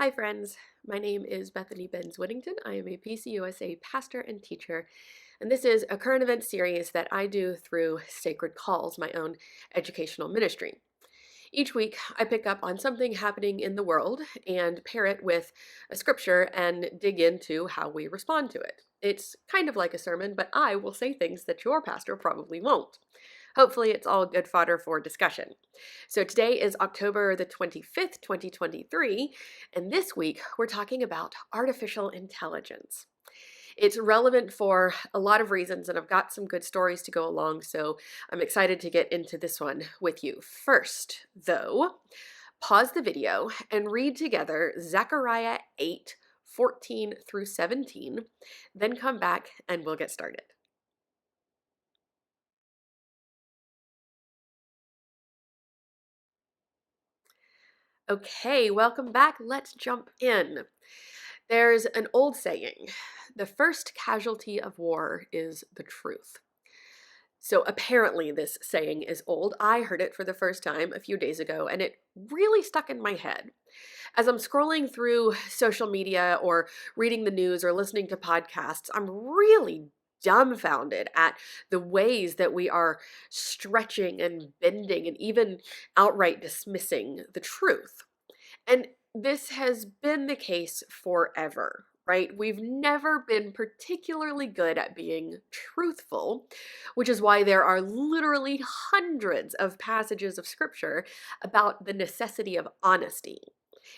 Hi friends, my name is Bethany Benz Whittington. I am a PCUSA pastor and teacher, and this is a current event series that I do through Sacred Calls, my own educational ministry. Each week, I pick up on something happening in the world and pair it with a scripture and dig into how we respond to it. It's kind of like a sermon, but I will say things that your pastor probably won't. Hopefully, it's all good fodder for discussion. So, today is October the 25th, 2023, and this week we're talking about artificial intelligence. It's relevant for a lot of reasons, and I've got some good stories to go along, so I'm excited to get into this one with you. First, though, pause the video and read together Zechariah 8:14 through 17, then come back and we'll get started. Okay, welcome back. Let's jump in. There's an old saying, the first casualty of war is the truth. So apparently, this saying is old. I heard it for the first time a few days ago, and it really stuck in my head. As I'm scrolling through social media or reading the news or listening to podcasts, I'm really dumbfounded at the ways that we are stretching and bending and even outright dismissing the truth. And this has been the case forever, right? We've never been particularly good at being truthful, which is why there are literally hundreds of passages of scripture about the necessity of honesty.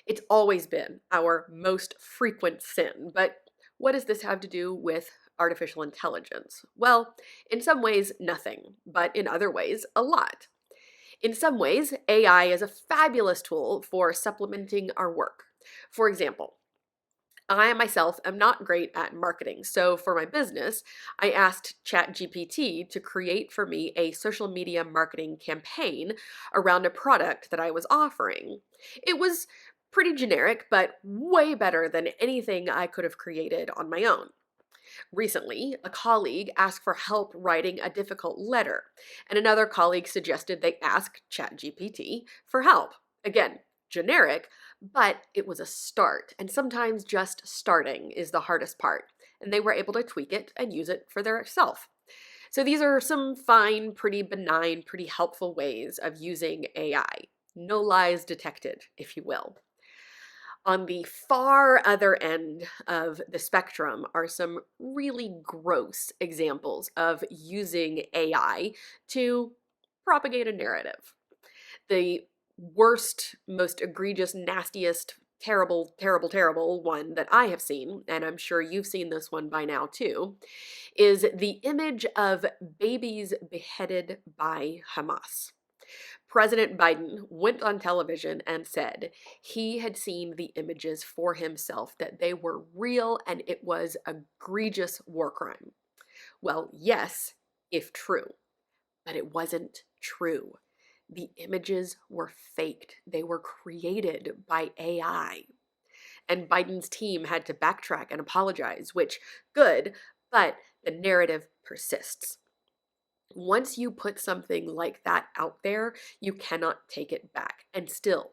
It's always been our most frequent sin. But what does this have to do with artificial intelligence? Well, in some ways, nothing, but in other ways, a lot. In some ways, AI is a fabulous tool for supplementing our work. For example, I myself am not great at marketing. So for my business, I asked ChatGPT to create for me a social media marketing campaign around a product that I was offering. It was pretty generic, but way better than anything I could have created on my own. Recently, a colleague asked for help writing a difficult letter, and another colleague suggested they ask ChatGPT for help. Again, generic, but it was a start, and sometimes just starting is the hardest part, and they were able to tweak it and use it for their self. So these are some fine, pretty benign, pretty helpful ways of using AI. No lies detected, if you will. On the far other end of the spectrum are some really gross examples of using AI to propagate a narrative. The worst, most egregious, nastiest, terrible one that I have seen, and I'm sure you've seen this one by now too, is the image of babies beheaded by Hamas. President Biden went on television and said he had seen the images for himself, that they were real and it was egregious war crime. Well, yes, if true, but it wasn't true. The images were faked. They were created by AI. And Biden's team had to backtrack and apologize, which good, but the narrative persists. Once you put something like that out there, you cannot take it back. And still,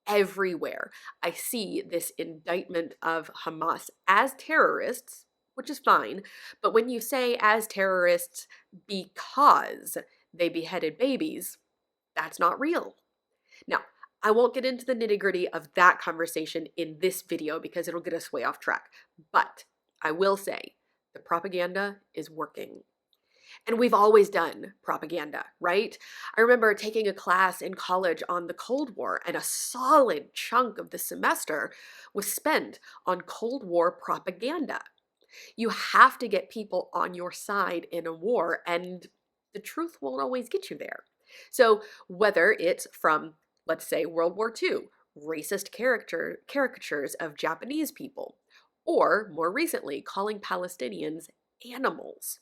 everywhere, I see this indictment of Hamas as terrorists, which is fine. But when you say as terrorists because they beheaded babies, that's not real. Now, I won't get into the nitty gritty of that conversation in this video because it'll get us way off track. But I will say the propaganda is working. And we've always done propaganda, right? I remember taking a class in college on the Cold War, and a solid chunk of the semester was spent on Cold War propaganda. You have to get people on your side in a war, and the truth won't always get you there. So, whether it's from, let's say, World War II, racist caricatures of Japanese people, or more recently, calling Palestinians animals,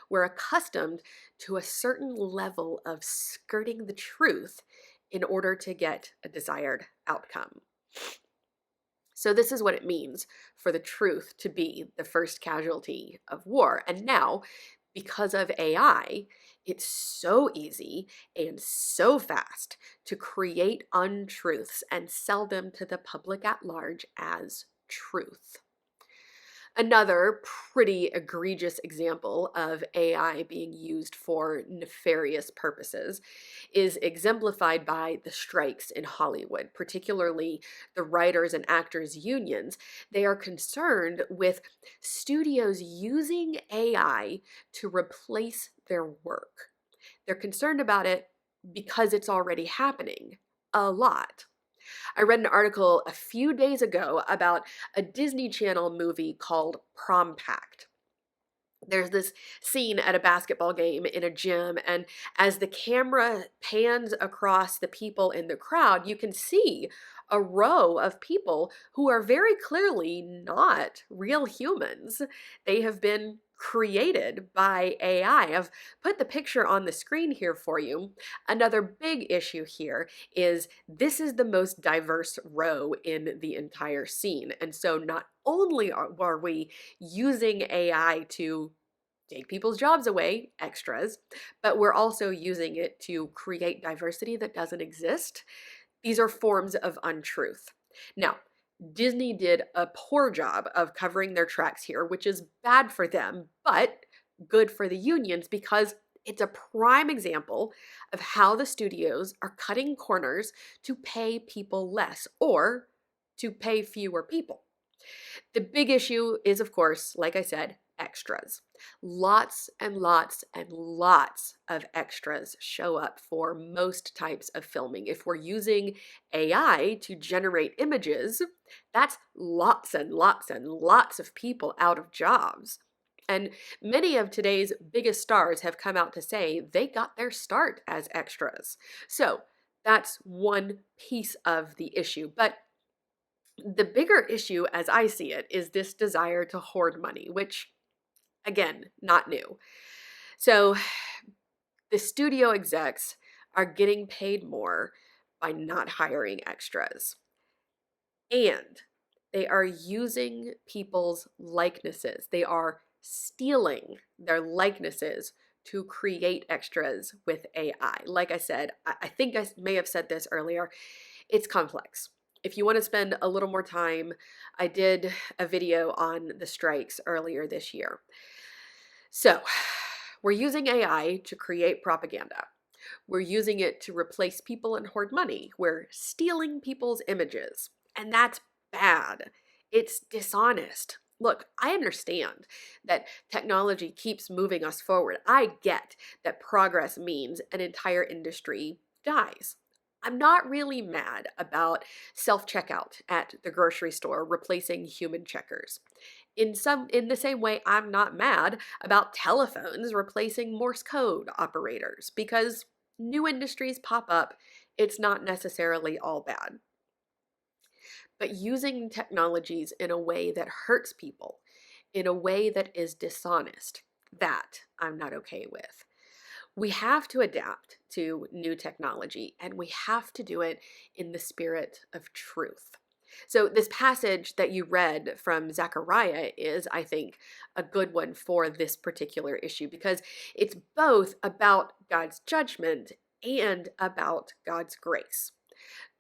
we're accustomed to a certain level of skirting the truth in order to get a desired outcome. So, this is what it means for the truth to be the first casualty of war. And now, Because of AI, it's so easy and so fast to create untruths and sell them to the public at large as truth. Another pretty egregious example of AI being used for nefarious purposes is exemplified by the strikes in Hollywood, particularly the writers and actors unions. They are concerned with studios using AI to replace their work. They're concerned about it because it's already happening a lot. I read an article a few days ago about a Disney Channel movie called Prom Pact. There's this scene at a basketball game in a gym, and as the camera pans across the people in the crowd, you can see a row of people who are very clearly not real humans. They have been created by AI. I've put the picture on the screen here for you. Another big issue here is this is the most diverse row in the entire scene. And so not only are we using AI to take people's jobs away, extras, but we're also using it to create diversity that doesn't exist. These are forms of untruth. Now, Disney did a poor job of covering their tracks here, which is bad for them, but good for the unions because it's a prime example of how the studios are cutting corners to pay people less or to pay fewer people. The big issue is, of course, like I said, extras. Lots and lots and lots of extras show up for most types of filming. If we're using AI to generate images, that's lots and lots and lots of people out of jobs. And many of today's biggest stars have come out to say they got their start as extras. So that's one piece of the issue. But the bigger issue, as I see it, is this desire to hoard money, which, again, not new. So the studio execs are getting paid more by not hiring extras. And they are using people's likenesses. They are stealing their likenesses to create extras with AI. Like I said, I think I may have said this earlier, it's complex. If you want to spend a little more time, I did a video on the strikes earlier this year. So, we're using AI to create propaganda. We're using it to replace people and hoard money. We're stealing people's images. And that's bad. It's dishonest. Look, I understand that technology keeps moving us forward. I get that progress means an entire industry dies. I'm not really mad about self-checkout at the grocery store replacing human checkers. In the same way, I'm not mad about telephones replacing Morse code operators because new industries pop up. It's not necessarily all bad. But using technologies in a way that hurts people, in a way that is dishonest, that I'm not okay with. We have to adapt to new technology, and we have to do it in the spirit of truth. So, this passage that you read from Zechariah is, I think, a good one for this particular issue because it's both about God's judgment and about God's grace.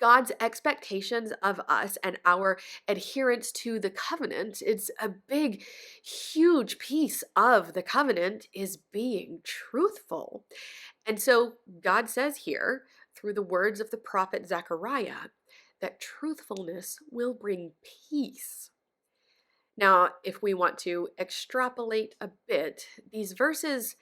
God's expectations of us and our adherence to the covenant, it's a big, huge piece of the covenant is being truthful. And so God says here, through the words of the prophet Zechariah, that truthfulness will bring peace. Now, if we want to extrapolate a bit, these verses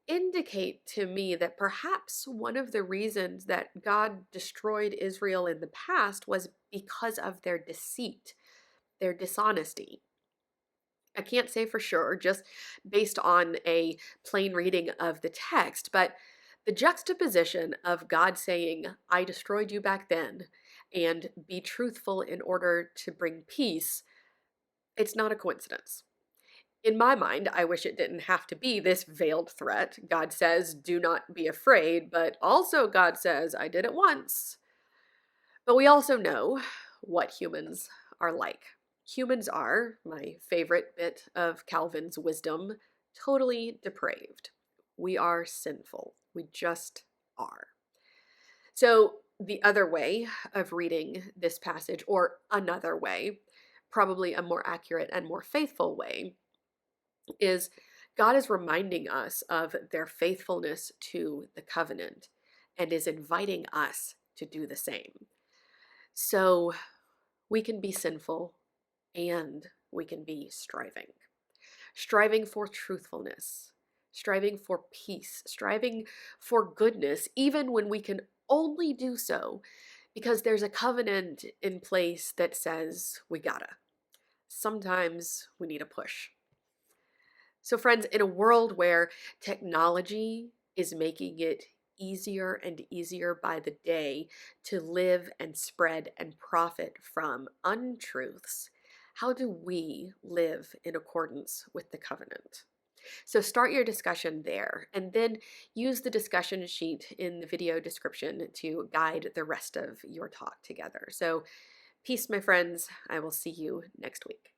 indicate to me that perhaps one of the reasons that God destroyed Israel in the past was because of their deceit, their dishonesty. I can't say for sure, just based on a plain reading of the text, but the juxtaposition of God saying, I destroyed you back then, and be truthful in order to bring peace, it's not a coincidence. In my mind, I wish it didn't have to be this veiled threat. God says, do not be afraid, but also God says, I did it once. But we also know what humans are like. Humans are, my favorite bit of Calvin's wisdom, totally depraved. We are sinful. We just are. So, the other way of reading this passage, or another way, probably a more accurate and more faithful way, is God is reminding us of their faithfulness to the covenant and is inviting us to do the same. So we can be sinful and we can be striving for truthfulness, striving for peace, striving for goodness, even when we can only do so because there's a covenant in place that says we gotta. Sometimes we need a push. So, friends, in a world where technology is making it easier and easier by the day to live and spread and profit from untruths, how do we live in accordance with the covenant? So, start your discussion there and then use the discussion sheet in the video description to guide the rest of your talk together. So, peace, my friends. I will see you next week.